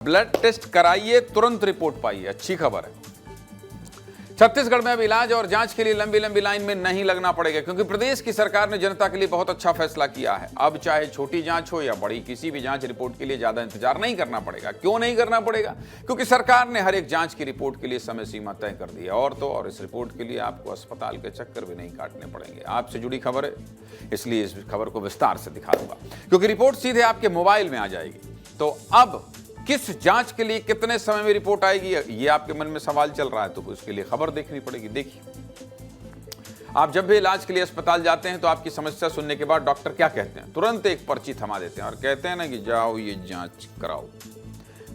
Blood test कराइए, तुरंत report पाइए। अच्छी खबर है। छत्तीसगढ़ में अब इलाज और जांच के लिए लंबी लंबी लाइन में नहीं लगना पड़ेगा, क्योंकि प्रदेश की सरकार ने जनता के लिए बहुत अच्छा फैसला किया है। अब चाहे छोटी जांच हो या बड़ी, किसी भी जांच रिपोर्ट के लिए ज्यादा इंतजार नहीं करना पड़ेगा। क्यों नहीं करना पड़ेगा? क्योंकि सरकार ने हर एक जांच की रिपोर्ट के लिए समय सीमा तय कर दी है। और तो और इस रिपोर्ट के लिए आपको अस्पताल के चक्कर भी नहीं काटने पड़ेंगे। आपसे जुड़ी खबर है, इसलिए इस खबर को विस्तार से दिखा दूंगा, क्योंकि रिपोर्ट सीधे आपके मोबाइल में आ जाएगी। तो अब किस जांच के लिए कितने समय में रिपोर्ट आएगी, ये आपके मन में सवाल चल रहा है, तो उसके लिए खबर देखनी पड़ेगी। देखिए, आप जब भी इलाज के लिए अस्पताल जाते हैं तो आपकी समस्या सुनने के बाद डॉक्टर क्या कहते हैं? तुरंत एक पर्ची थमा देते हैं और कहते हैं ना कि जाओ ये जांच कराओ।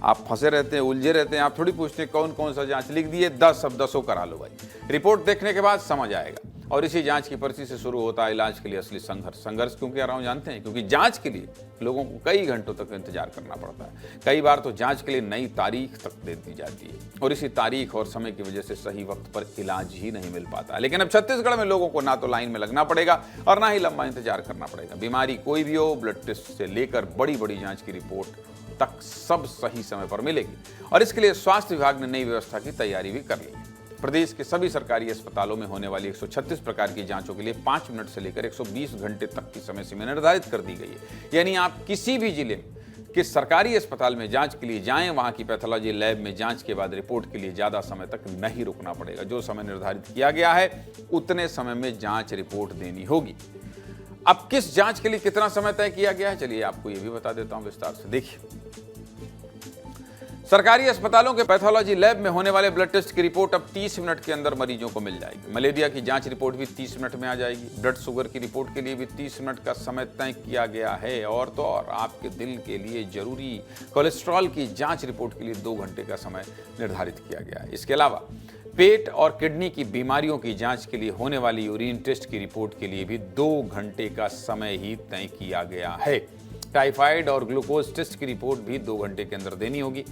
आप फंसे रहते हैं, उलझे रहते हैं। आप थोड़ी पूछते हैं कौन कौन सा जांच, लिख दिए 10, अब 10 करा लो भाई। रिपोर्ट देखने के बाद समझ आएगा। और इसी जांच की पर्ची से शुरू होता है इलाज के लिए असली संघर्ष। संघर्ष क्यों कह रहा हूं जानते हैं? क्योंकि जांच के लिए लोगों को कई घंटों तक इंतजार करना पड़ता है। कई बार तो जांच के लिए नई तारीख तक दे दी जाती है, और इसी तारीख और समय की वजह से सही वक्त पर इलाज ही नहीं मिल पाता। लेकिन अब छत्तीसगढ़ में लोगों को ना तो लाइन में लगना पड़ेगा और ना ही लंबा इंतजार करना पड़ेगा। बीमारी कोई भी हो, ब्लड टेस्ट से लेकर बड़ी बड़ी जांच की रिपोर्ट तक सब सही समय पर मिलेगी। और इसके लिए स्वास्थ्य विभाग ने नई व्यवस्था की तैयारी भी कर ली है। प्रदेश के सभी सरकारी अस्पतालों में होने वाली 136 प्रकार की जांचों के लिए 5 मिनट से लेकर 120 घंटे तक की समय सीमा निर्धारित कर दी गई है। यानी आप किसी भी जिले के सरकारी अस्पताल में जांच के लिए जाएं, वहां की पैथोलॉजी लैब में जांच के बाद रिपोर्ट के लिए ज्यादा समय तक नहीं रुकना पड़ेगा। जो समय निर्धारित किया गया है उतने समय में जांच रिपोर्ट देनी होगी। अब किस जांच के लिए कितना समय तय किया गया है, चलिए आपको यह भी बता देता हूं विस्तार से। देखिए, सरकारी अस्पतालों के पैथोलॉजी लैब में होने वाले ब्लड टेस्ट की रिपोर्ट अब 30 मिनट के अंदर मरीजों को मिल जाएगी। मलेरिया की जांच रिपोर्ट भी 30 मिनट में आ जाएगी। ब्लड शुगर की रिपोर्ट के लिए भी 30 मिनट का समय तय किया गया है। और तो और आपके दिल के लिए जरूरी कोलेस्ट्रॉल की जांच रिपोर्ट के लिए 2 घंटे का समय निर्धारित किया गया है। इसके अलावा पेट और किडनी की बीमारियों की जांच के लिए होने वाली यूरिन टेस्ट की रिपोर्ट के लिए भी 2 घंटे का समय ही तय किया गया है। टाइफाइड और ग्लूकोज टेस्ट की रिपोर्ट भी 2 घंटे के अंदर देनी होगी।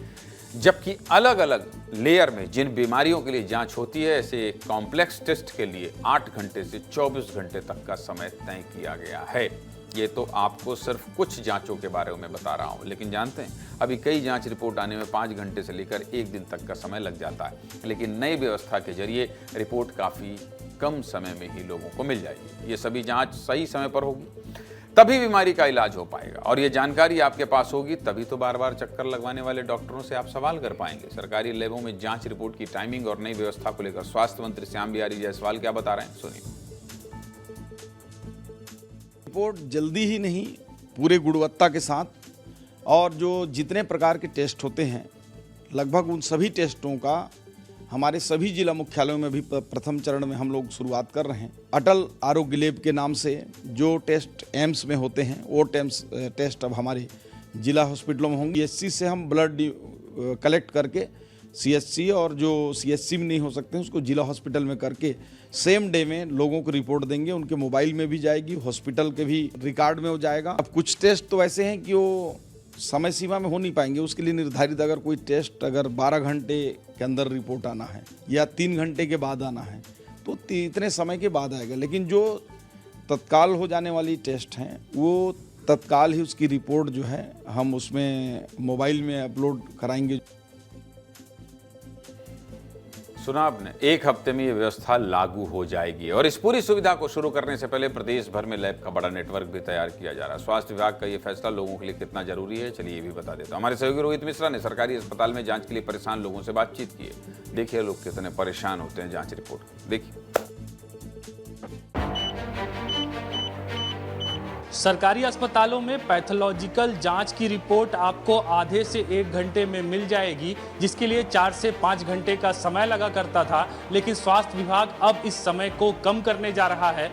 जबकि अलग अलग लेयर में जिन बीमारियों के लिए जांच होती है, ऐसे कॉम्प्लेक्स टेस्ट के लिए 8 घंटे से 24 घंटे तक का समय तय किया गया है। ये तो आपको सिर्फ कुछ जांचों के बारे में बता रहा हूं, लेकिन जानते हैं अभी कई जांच रिपोर्ट आने में 5 घंटे से लेकर 1 दिन तक का समय लग जाता है। लेकिन नई व्यवस्था के जरिए रिपोर्ट काफी कम समय में ही लोगों को मिल जाएगी। ये सभी जांच सही समय पर होगी, तभी बीमारी का इलाज हो पाएगा। और ये जानकारी आपके पास होगी तभी तो बार बार चक्कर लगवाने वाले डॉक्टरों से आप सवाल कर पाएंगे। सरकारी लैबों में जांच रिपोर्ट की टाइमिंग और नई व्यवस्था को लेकर स्वास्थ्य मंत्री श्याम बिहारी जायसवाल क्या बता रहे हैं, सुनिए। रिपोर्ट जल्दी ही नहीं, पूरे गुणवत्ता के साथ, और जो जितने प्रकार के टेस्ट होते हैं लगभग उन सभी टेस्टों का हमारे सभी जिला मुख्यालयों में भी प्रथम चरण में हम लोग शुरुआत कर रहे हैं। अटल आरोग्य लैब के नाम से जो टेस्ट एम्स में होते हैं, वो टेस्ट अब हमारे जिला हॉस्पिटलों में होंगे। CHC से हम ब्लड कलेक्ट करके CHC, और जो CHC में नहीं हो सकते हैं उसको जिला हॉस्पिटल में करके सेम डे में लोगों को रिपोर्ट देंगे। उनके मोबाइल में भी जाएगी, हॉस्पिटल के भी रिकॉर्ड में हो जाएगा। अब कुछ टेस्ट तो ऐसे हैं कि वो समय सीमा में हो नहीं पाएंगे। उसके लिए निर्धारित अगर कोई टेस्ट अगर 12 घंटे के अंदर रिपोर्ट आना है या 3 घंटे के बाद आना है तो इतने समय के बाद आएगा। लेकिन जो तत्काल हो जाने वाली टेस्ट हैं वो तत्काल ही उसकी रिपोर्ट जो है हम उसमें मोबाइल में अपलोड कराएंगे। सुना आपने, 1 हफ्ते में ये व्यवस्था लागू हो जाएगी। और इस पूरी सुविधा को शुरू करने से पहले प्रदेश भर में लैब का बड़ा नेटवर्क भी तैयार किया जा रहा है। स्वास्थ्य विभाग का ये फैसला लोगों के लिए कितना जरूरी है, चलिए ये भी बता देता हूं। हमारे सहयोगी रोहित मिश्रा ने सरकारी अस्पताल में जांच के लिए परेशान लोगों से बातचीत की है। देखिए लोग कितने परेशान होते हैं जांच रिपोर्ट। देखिए, सरकारी अस्पतालों में पैथोलॉजिकल जांच की रिपोर्ट आपको आधे से 1 घंटे में मिल जाएगी, जिसके लिए 4 से 5 घंटे का समय लगा करता था। लेकिन स्वास्थ्य विभाग अब इस समय को कम करने जा रहा है।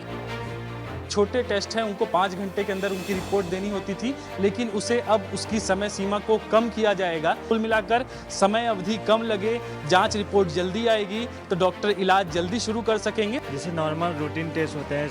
छोटे टेस्ट हैं उनको 5 घंटे के अंदर उनकी रिपोर्ट देनी होती थी, लेकिन उसे अब उसकी समय सीमा को कम किया जाएगा। कुल मिलाकर समय अवधि कम लगे, जांच रिपोर्ट जल्दी आएगी तो डॉक्टर इलाज जल्दी शुरू कर सकेंगे। जैसे नॉर्मल रूटीन टेस्ट होते हैं,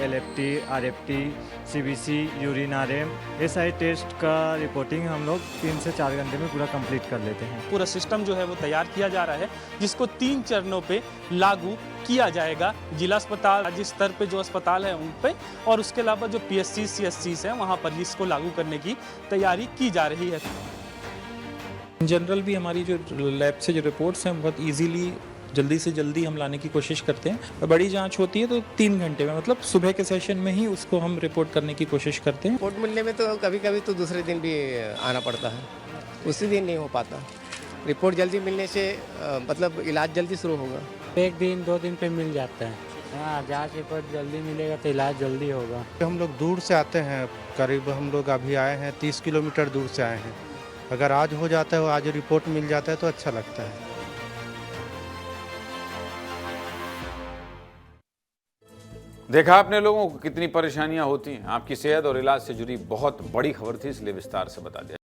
LFT, RFT, CBC, urine RM, ये सारे टेस्ट का रिपोर्टिंग हम लोग 3 से 4 घंटे में पूरा कंप्लीट कर लेते हैं। पूरा सिस्टम जो है वो तैयार किया जा रहा है, जिसको 3 चरणों पे लागू किया जाएगा। जिला अस्पताल, राज्य स्तर पे जो अस्पताल है उन पे, और उसके अलावा जो PSC, CSCs हैं वहाँ पर इसको लागू करने की तैयारी की जा रही है। जनरल भी हमारी जो लैब से जो रिपोर्ट्स हैं बहुत इजीली जल्दी से जल्दी हम लाने की कोशिश करते हैं। और बड़ी जांच होती है तो 3 घंटे में, मतलब सुबह के सेशन में ही उसको हम रिपोर्ट करने की कोशिश करते हैं। रिपोर्ट मिलने में तो कभी कभी तो दूसरे दिन भी आना पड़ता है, उसी दिन नहीं हो पाता। रिपोर्ट जल्दी मिलने से मतलब इलाज जल्दी शुरू होगा। 1 दिन 2 दिन पे मिल जाता है। हाँ, जांच रिपोर्ट जल्दी मिलेगा तो इलाज जल्दी होगा। हम लोग दूर से आते हैं, करीब हम लोग अभी आए हैं 30 किलोमीटर दूर से आए हैं। अगर आज हो जाता है, आज रिपोर्ट मिल जाता है तो अच्छा लगता है। देखा आपने लोगों को कितनी परेशानियां होती हैं। आपकी सेहत और इलाज से जुड़ी बहुत बड़ी खबर थी, इसलिए विस्तार से बता दिया।